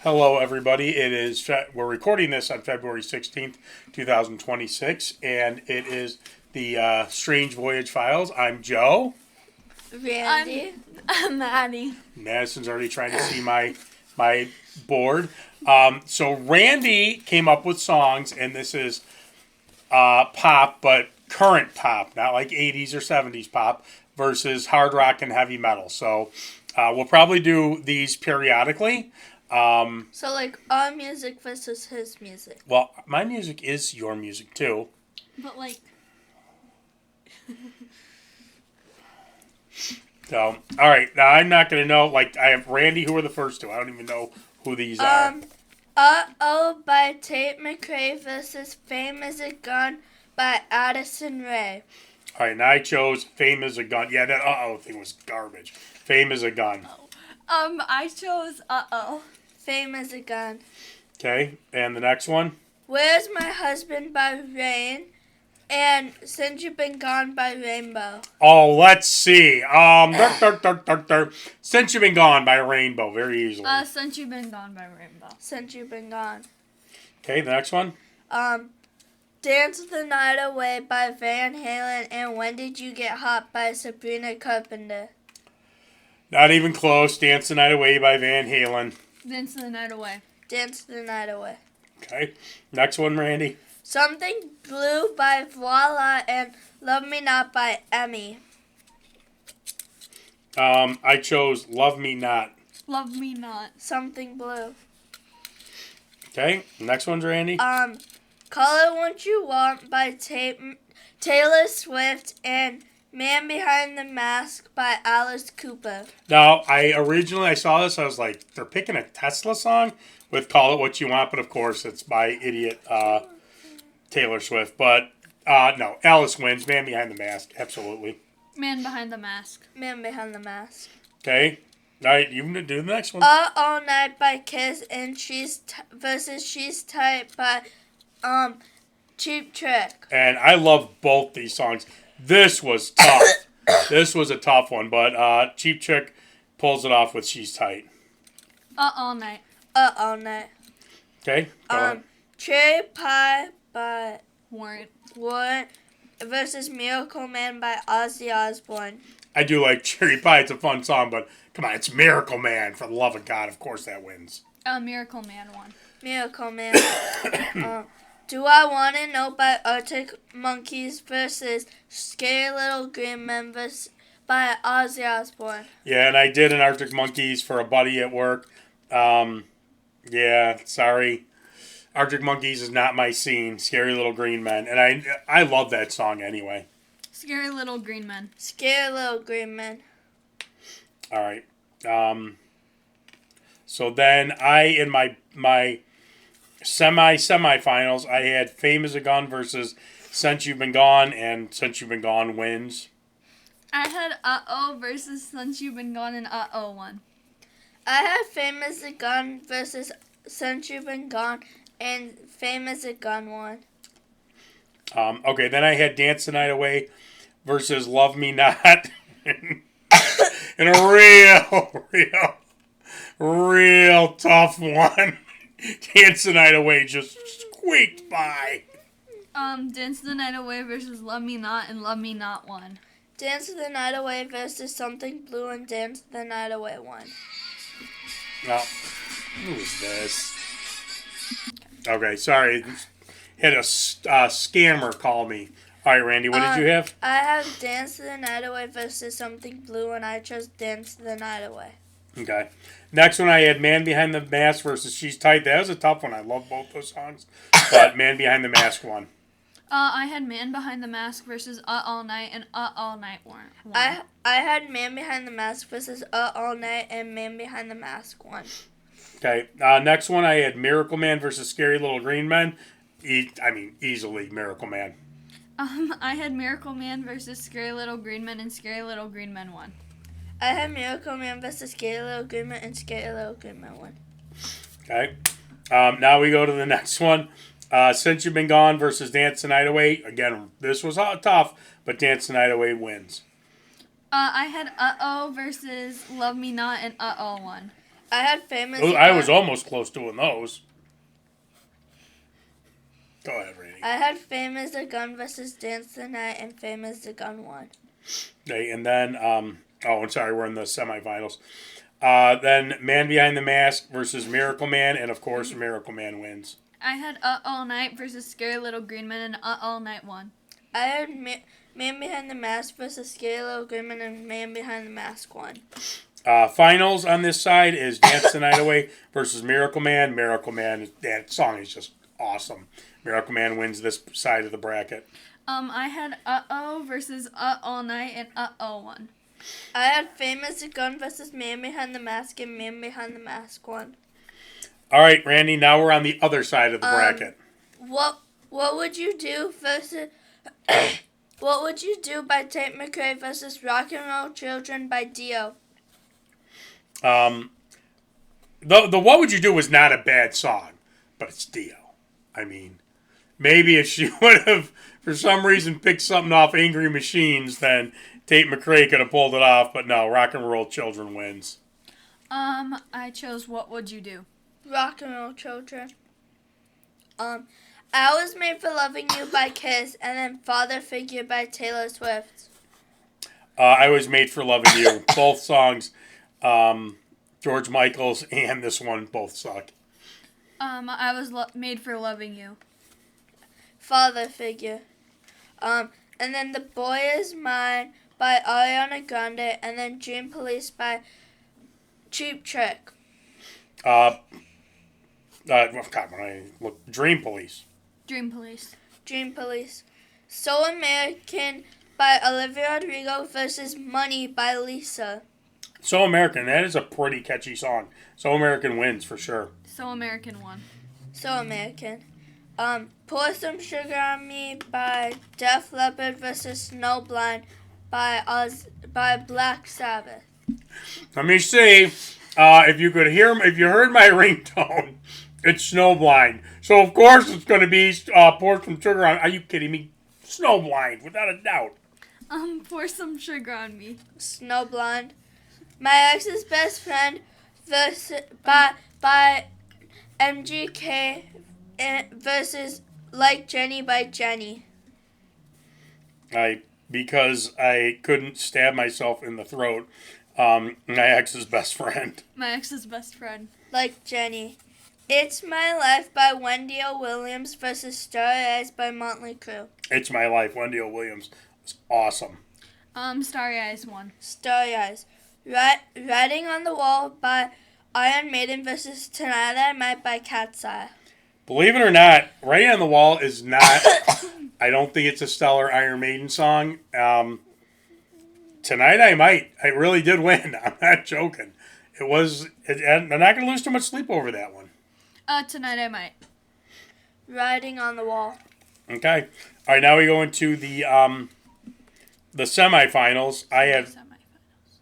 Hello, everybody. We're recording this on February 16th, 2026, and it is the Strange Voyage Files. I'm Joe. Randy. I'm Maddie. Madison's already trying to see my board. So Randy came up with songs, and this is pop, but current pop, not like 80s or 70s pop, versus hard rock and heavy metal. So we'll probably do these periodically. So like our music versus his music. Well, my music is your music too. But like So, all right. Now I'm not gonna know. Like, I have Randy. Who are the first two? I don't even know who these are. Uh-Oh by Tate McRae versus Fame is a Gun by Addison Rae. All right. Now I chose Fame is a Gun. Yeah, that uh-oh thing was garbage. Fame is a Gun. I chose Uh-Oh. Fame is a Gun. Okay. And the next one? Where's My Husband by Rain and Since You've Been Gone by Rainbow. Oh, let's see. Since You've Been Gone by Rainbow, very easily. Since You've Been Gone by Rainbow. Since You've Been Gone. Okay, the next one? Dance the Night Away by Van Halen and When Did You Get Hot by Sabrina Carpenter. Not even close. Dance the Night Away by Van Halen. Dance the Night Away. Dance the Night Away. Okay. Next one, Randy. Something Blue by Voila and Love Me Not by Emmy. I chose Love Me Not. Love Me Not. Something Blue. Okay. Next one's Randy. Call It What You Want by Taylor Swift and Man Behind the Mask by Alice Cooper. Now, I saw this, I was like, they're picking a Tesla song with Call It What You Want, but of course it's by idiot Taylor Swift. But no, Alice wins. Man Behind the Mask, absolutely. Man Behind the Mask. Man Behind the Mask. Okay. All right, you can do the next one. All Night by Kiss and versus She's Tight by Cheap Trick. And I love both these songs. This was tough. This was a tough one, but Cheap Trick pulls it off with She's Tight. All Night. All Night. Okay. Go ahead. Cherry Pie by Warrant versus Miracle Man by Ozzy Osbourne. I do like Cherry Pie. It's a fun song, but come on, it's Miracle Man. For the love of God, of course that wins. Miracle Man won. Miracle Man. Do I Want to Know by Arctic Monkeys versus Scary Little Green Men by Ozzy Osbourne. Yeah, and I did an Arctic Monkeys for a buddy at work. Yeah, sorry. Arctic Monkeys is not my scene. Scary Little Green Men. And I love that song anyway. Scary Little Green Men. Scary Little Green Men. All right. So then in my semifinals, I had Fame is a Gun versus Since You've Been Gone, and Since You've Been Gone wins. I had Uh-Oh versus Since You've Been Gone, and Uh-Oh won. I had Fame is a Gun versus Since You've Been Gone, and Fame is a Gun won. Okay, then I had Dance the Night Away versus Love Me Not. And a real tough one. Dance the Night Away just squeaked by. Dance the Night Away versus Love Me Not, and Love Me Not won. Dance the Night Away versus Something Blue, and Dance the Night Away won. Well, who is this? Okay, sorry. Had a scammer call me. All right, Randy, what did you have? I have Dance the Night Away versus Something Blue, and I chose Dance the Night Away. Okay. Next one, I had Man Behind the Mask versus She's Tight. That was a tough one. I love both those songs. But Man Behind the Mask won. I had Man Behind the Mask versus All Night, and All Night won. I had Man Behind the Mask versus All Night, and Man Behind the Mask won. Okay. Next one, I had Miracle Man versus Scary Little Green Men. Easily Miracle Man. I had Miracle Man versus Scary Little Green Men, and Scary Little Green Men won. I had Miracle Man versus Scary Little Green Men, and Scary Little Green Men won. Okay. Now we go to the next one. Since You've Been Gone versus Dance the Night Away. Again, this was tough, but Dance the Night Away wins. I had Uh-Oh versus Love Me Not, and Uh-Oh won. I had famous. I was almost close doing those. Go ahead, Randy. I had Fame as the Gun versus Dance the Night, and Fame as the Gun won. Okay, and then, I'm sorry, we're in the semifinals. Then Man Behind the Mask versus Miracle Man, and of course, Miracle Man wins. I had All Night versus Scary Little Green Man, and All Night won. I had Man Behind the Mask versus Scary Little Green Man, and Man Behind the Mask won. Finals on this side is Dance the Night Away versus Miracle Man. Miracle Man, that song is just awesome. Miracle Man wins this side of the bracket. I had Oh versus All Night, and Oh won. I had Fame as the Gun versus Man Behind the Mask, and Man Behind the Mask won. All right, Randy, now we're on the other side of the bracket. What would you do versus What Would You Do by Tate McRae versus Rock and Roll Children by Dio? The What Would You Do was not a bad song, but it's Dio. I mean, maybe if she would have, for some reason, picked something off Angry Machines, then Tate McRae could have pulled it off. But no, Rock and Roll Children wins. I chose What Would You Do? Rock and Roll Children. I Was Made for Loving You by Kiss, and then Father Figure by Taylor Swift. I Was Made for Loving You. Both songs, George Michael's and this one, both suck. I Was Made for Loving You. Father Figure. And then The Boy Is Mine by Ariana Grande, and then Dream Police by Cheap Trick. God, when I look, Dream Police. Dream Police. Dream Police. So American by Olivia Rodrigo versus Money by Lisa. So American, that is a pretty catchy song. So American wins for sure. So American won. So American. Pour Some Sugar on Me by Def Leppard versus Snowblind by Black Sabbath. Let me see. If you heard my ringtone, it's Snowblind. So of course it's going to be Pour Some Sugar on. Are you kidding me? Snowblind, without a doubt. Pour Some Sugar on Me. Snowblind. My Ex's Best Friend versus by MGK versus Like Jenny by Jenny. Because I couldn't stab myself in the throat. My ex's best friend. My Ex's Best Friend. Like Jenny. It's My Life by Wendy O. Williams versus Starry Eyes by Motley Crue. It's My Life. Wendy O. Williams was awesome. Starry Eyes won. Starry Eyes. Writing on the Wall by Iron Maiden versus Tonight I Might by Cat's Eye. Believe it or not, Writing on the Wall is not, I don't think it's a stellar Iron Maiden song. Tonight I Might. I really did win. I'm not joking. I'm not going to lose too much sleep over that one. Tonight I Might. Writing on the Wall. Okay. All right, now we go into the semifinals. I had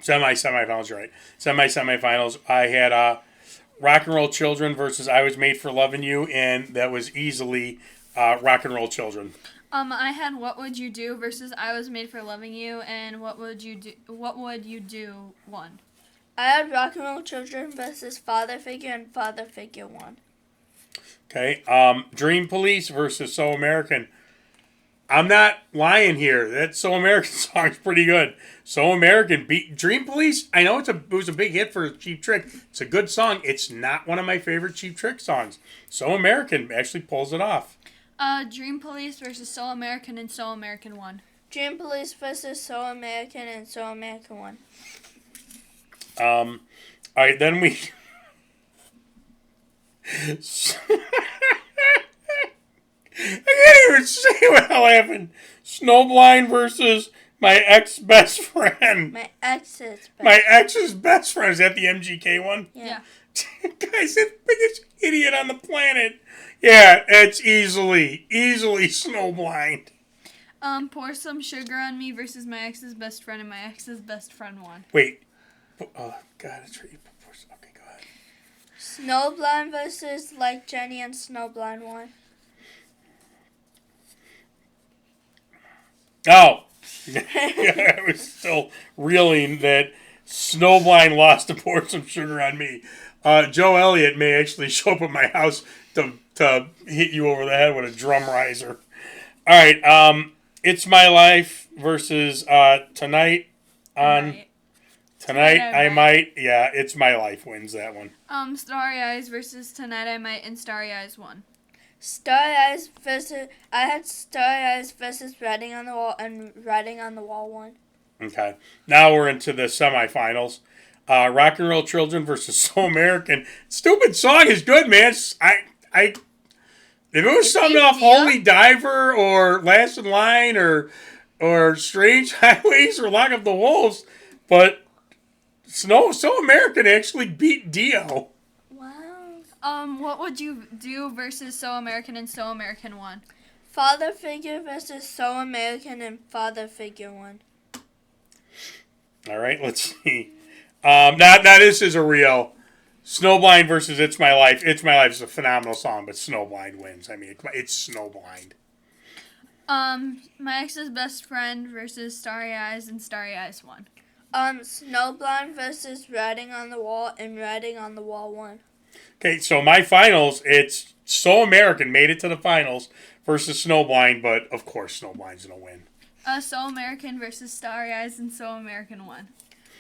semifinals, you're right. Semifinals. I had Rock and Roll Children versus I Was Made for Loving You, and that was easily Rock and Roll Children. I had What Would You Do versus I Was Made for Loving You, and What Would You Do won. I had Rock and Roll Children versus Father Figure, and Father Figure won. Okay. Dream Police versus So American. I'm not lying here. That So American song is pretty good. So American beat Dream Police. I know it was a big hit for Cheap Trick. It's a good song. It's not one of my favorite Cheap Trick songs. So American actually pulls it off. Dream Police versus So American, and So American won. Dream Police versus So American, and So American won. All right, then we. I can't even say what the hell happened. Snowblind versus My Ex-Best Friend. My ex's best. My ex's best friend. Is that the MGK one? Yeah. Guy's the biggest idiot on the planet. Yeah, it's easily Snowblind. Pour Some Sugar on Me versus My Ex's Best Friend, and My Ex's Best Friend won. Wait. Oh, God, it's really... Okay, go ahead. Snowblind versus Like Jenny, and Snowblind won. Oh. I was still reeling that Snowblind lost to Pour Some Sugar on Me. Joe Elliott may actually show up at my house to hit you over the head with a drum riser. All right. It's My Life versus Tonight on... Right. Tonight I I might. Yeah, It's My Life wins that one. Starry Eyes versus Tonight I Might, and Starry Eyes won. Starry Eyes versus... I had Starry Eyes versus Writing on the Wall, and Writing on the Wall won. Okay. Now we're into the semifinals. Rock and Roll Children versus So American. Stupid song is good, man. If it was something off Holy Diver or Last in Line or Strange Highways or Lock Up the Wolves, but So American actually beat Dio. Wow. What would you do versus So American, and So American won? Father Figure versus So American, and Father Figure won. All right, let's see. Now this is a real Snowblind versus It's My Life. It's My Life is a phenomenal song, but Snowblind wins. I mean, it's Snowblind. My Ex's Best Friend versus Starry Eyes, and Starry Eyes won. Snowblind versus Writing on the Wall, and Writing on the Wall won. Okay, so my finals, it's So American made it to the finals versus Snowblind, but of course Snowblind's going to win. So American versus Starry Eyes, and So American won.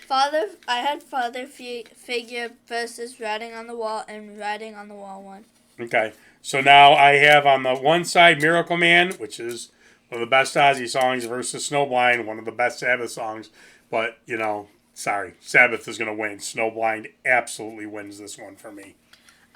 I had Father Figure versus Writing on the Wall, and Writing on the Wall won. Okay, so now I have on the one side Miracle Man, which is one of the best Ozzy songs, versus Snowblind, one of the best Sabbath songs. But, sorry, Sabbath is going to win. Snowblind absolutely wins this one for me.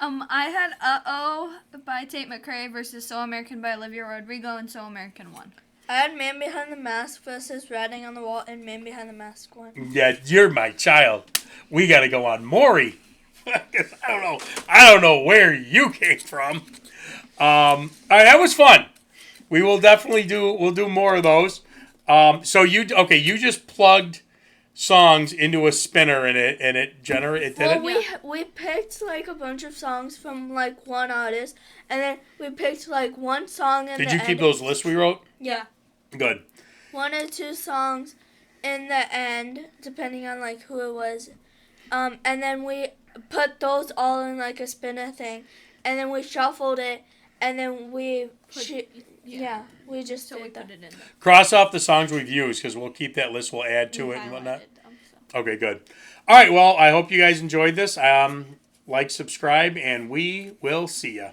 I had Uh-Oh by Tate McRae versus So American by Olivia Rodrigo, and So American won. I had Man Behind the Mask versus Writing on the Wall, and Man Behind the Mask won. Yeah, you're my child. We got to go on Maury. I don't know where you came from. All right, that was fun. We will definitely we'll do more of those. So you just plugged songs into a spinner and it generated. Well, we picked like a bunch of songs from like one artist, and then we picked like one song in the end. Did you keep those lists we wrote? Yeah. Good. One or two songs in the end, depending on like who it was. And then we put those all in like a spinner thing, and then we shuffled it, and then we we just So did we that. put it in there. Cross off the songs we've used because we'll keep that list. We'll add to it and whatnot. Okay, good. All right, well, I hope you guys enjoyed this. Like, subscribe, and we will see ya.